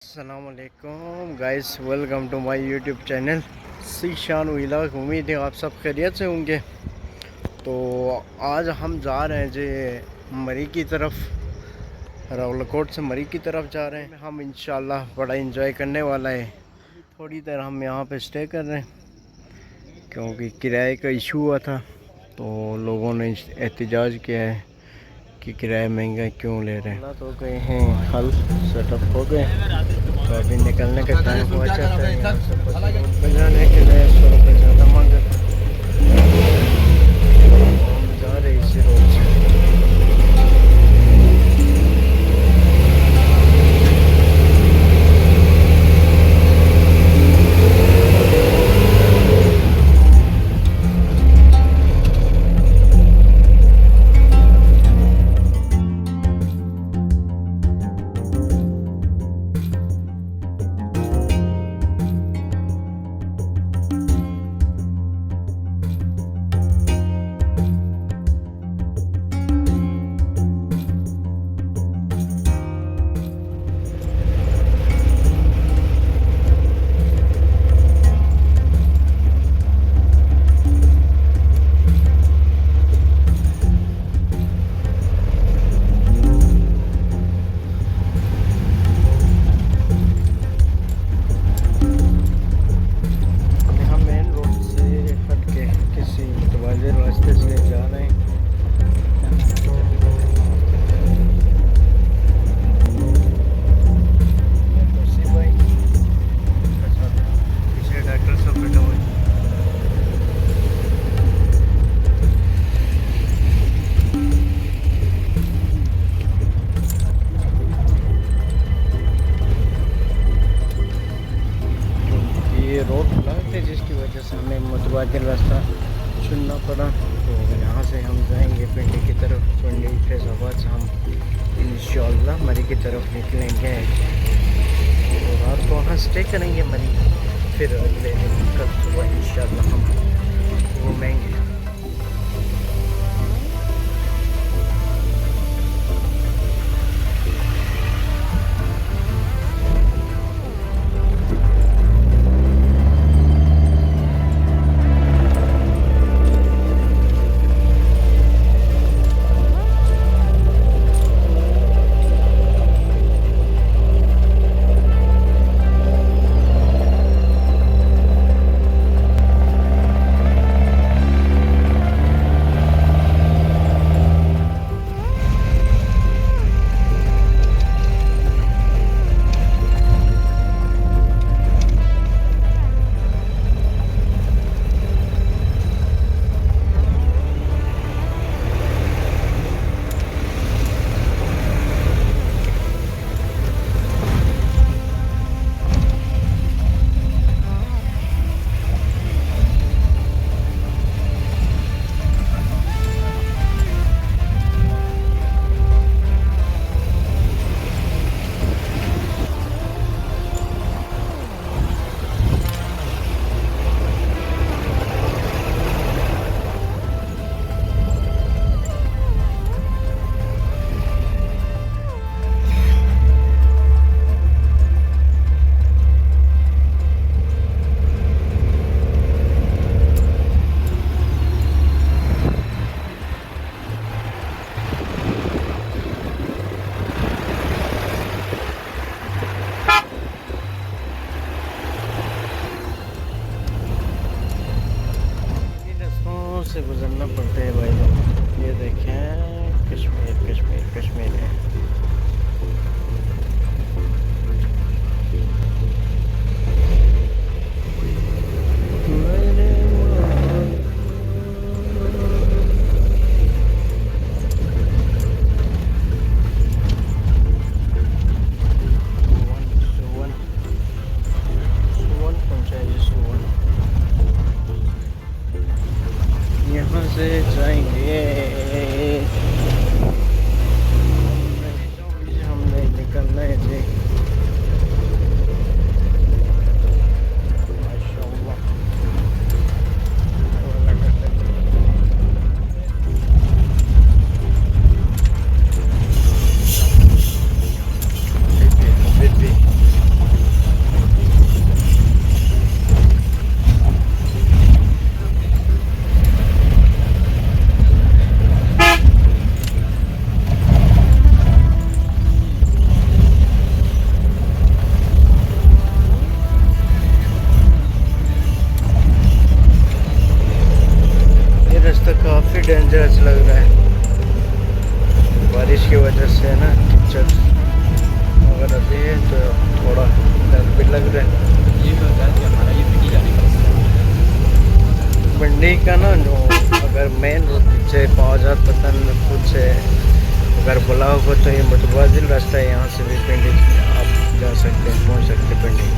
अस्सलामुअलैकुम guys, welcome to my YouTube channel Zeeshan vlog. उम्मीद है आप सब खैरियत से होंगे। तो आज हम जा रहे हैं जी मरी की तरफ, रावलकोट से मरी की तरफ जा रहे हैं। हम इंशाल्लाह बड़ा इंजॉय करने वाला है। थोड़ी देर हम यहाँ पे स्टे कर रहे हैं क्योंकि किराए का इशू हुआ था, तो लोगों ने एहतजाज किया है कि किराया महंगा क्यों ले रहे हैं। तो गए हैं हल सेटअप हो गए, तो अभी निकलने का टाइम हुआ चाहता है। यहाँ से बजाने के लिए 100 रुपये ज़्यादा मांगे, हम जा रहे इसी रोड से। रास्ते से जा रहे हैं। पीछे डॉक्टर सब बैठा हुआ है। ये रोड खुला थे जिसकी वजह से हमें मुतबादिल रास्ता चुनना पड़ा। तो यहाँ से हम जाएंगे पिंडी की तरफ। पिंडी फैज़ाबाद से हम इंशाअल्लाह मरी की तरफ निकलेंगे। तो रात को वहाँ स्टे करेंगे मरी, फिर अगले दिन कल सुबह इंशाअल्लाह हम घूमेंगे। से गुजरना पड़ता है भाई लोग। ये देखें कश्मीर कश्मीर कश्मीर है। यहाँ से डेंजरस लग रहा है बारिश की वजह से ना, कीचड़ अगर अभी है तो थोड़ा डर भी लग रहा है। ये तो है कि हमारा ये पिटी जाने का रास्ता है। मंडी का ना जो अगर मेन रोड से 5000 पतन खुद से अगर ब्लॉक हो तो ये मुतबादिल रास्ता है, यहाँ से भी पिंडी आप जा सकते हैं, पहुँच सकते हैं पिंडी।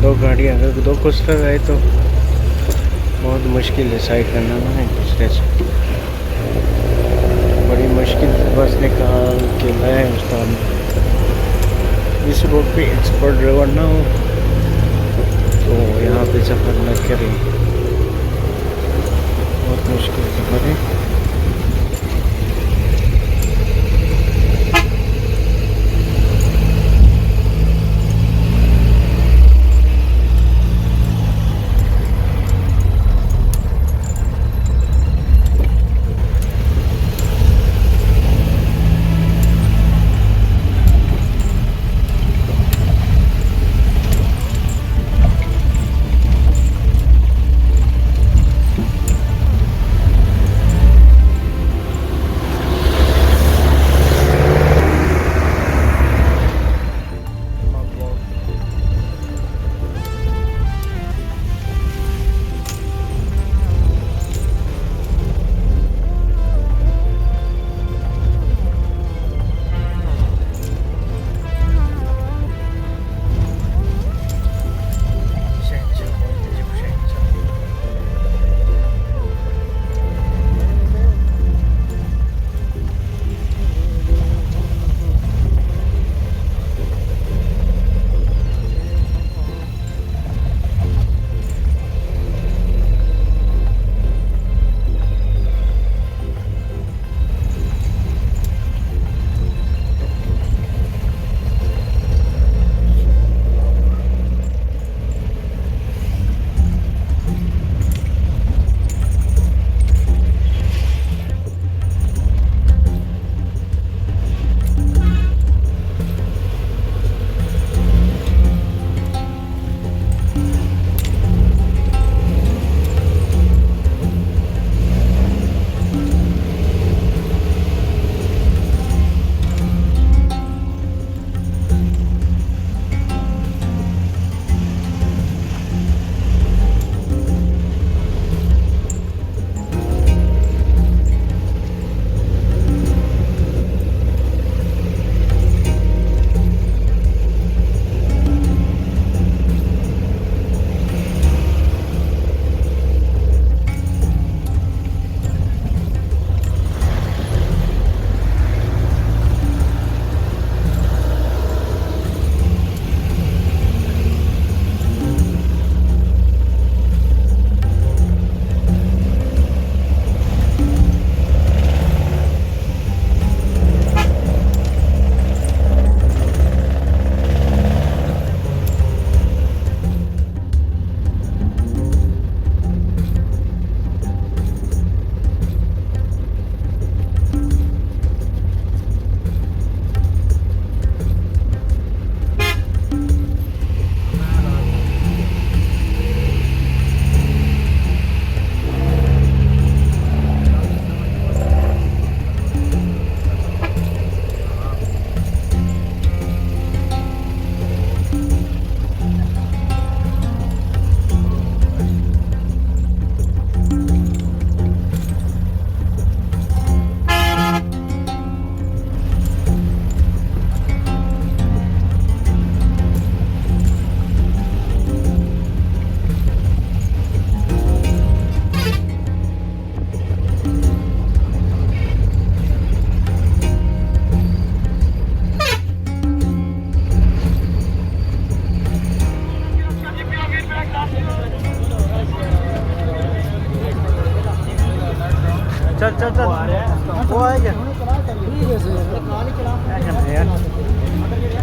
दो गाड़ियाँ अगर दो कुछ लग आए तो बहुत मुश्किल है साइड करना ना एक दूसरे से, बड़ी मुश्किल से बस निकाल के लाए उस्ताद। इस रोड पे एक्सपर्ट ड्राइवर ना हो तो यहाँ पे सफ़र न करें, बहुत मुश्किल सफ़र है।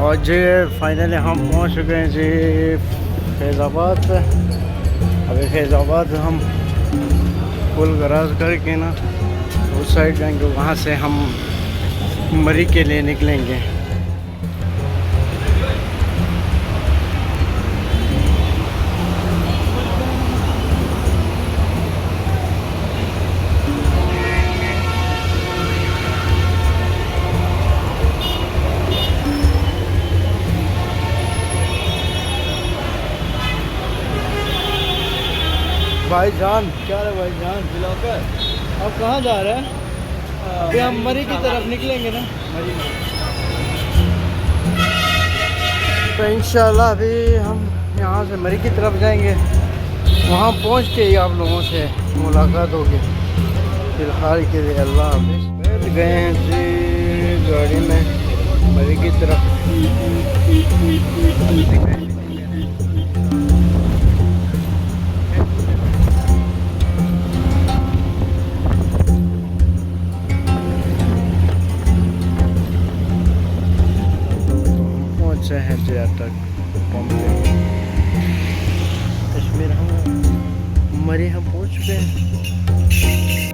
और जे फाइनली हम पहुंच चुके हैं जी फैज़ाबाद पे। अभी फैज़ाबाद हम पुल क्रॉस करके ना उस साइड जाएंगे, वहाँ से हम मरी के लिए निकलेंगे। भाईजान क्या है भाईजान? अब कहाँ जा रहे हैं? अभी हम मरी की तरफ निकलेंगे ना। तो इंशाल्लाह अभी हम यहाँ से मरी की तरफ जाएंगे, वहाँ पहुँच के ही आप लोगों से मुलाकात होगी। फिलहाल के लिए अल्लाह हाफ़िज़। बैठ गए हैं जी गाड़ी में मरी की तरफ। पहुँचे हैं जे तक पंप पे कश्मीर। हम मरी हम पहुँच चुके हैं।